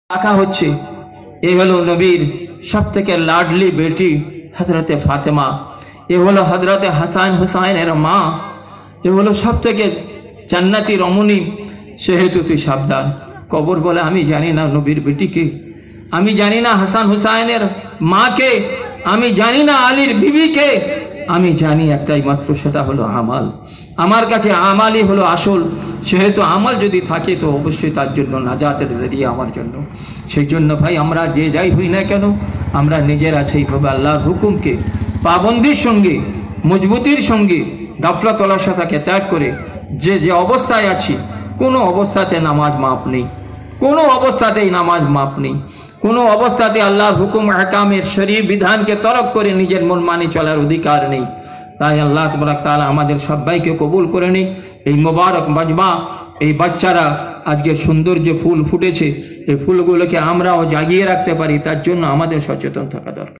রাখা হচ্ছে। এ হলো নবীর সবথেকে লাডলি বেটি হযরতে ফাতেমা, এ হলো হযরতে হাসান হুসাইনের মা, এ হলো সবথেকে জান্নাতি রমণী। সেহেতু তুই সাবধান। কবর বলে আমি জানি না নবীর বেটিকে, আমি জানি না হাসান হুসাইনের মাকে, আমি জানি না আলীর বিবিকে, আমি জানি একটাই মাত্র, সেটা হলো আমাল। আমার কাছে আমালই হলো আসল। সেহেতু আমাল যদি থাকে তো অবশ্যই তার জন্য নাজাতের জরিয়া আমার জন্য। সেই জন্য ভাই আমরা যে যাই হই না কেন, আমরা নিজেরা সেইভাবে আল্লাহর হুকুমকে পাবন্দির সঙ্গে মজবুতির সঙ্গে গাফলাত অলসতাকে ত্যাগ করে যে যে অবস্থায় আছি, কোনো অবস্থাতে নামাজ মাপ নেই, কোনো অবস্থাতেই নামাজ মাপ নেই, কোনো অবস্থাতে আল্লাহর হুকুম আহকামের শরীর বিধানকে তরক করে নিজের মন মানি চলার অধিকার নেই। তাই আল্লাহ তাবারক তাআলা আমাদের সবাইকে কবুল করে নিন। এই মোবারক মাজমা, এই বাচ্চারা আজকে সুন্দর যে ফুল ফুটেছে, এই ফুলগুলোকে আমরাও জাগিয়ে রাখতে পারি, তার জন্য আমাদের সচেতন থাকা দরকার।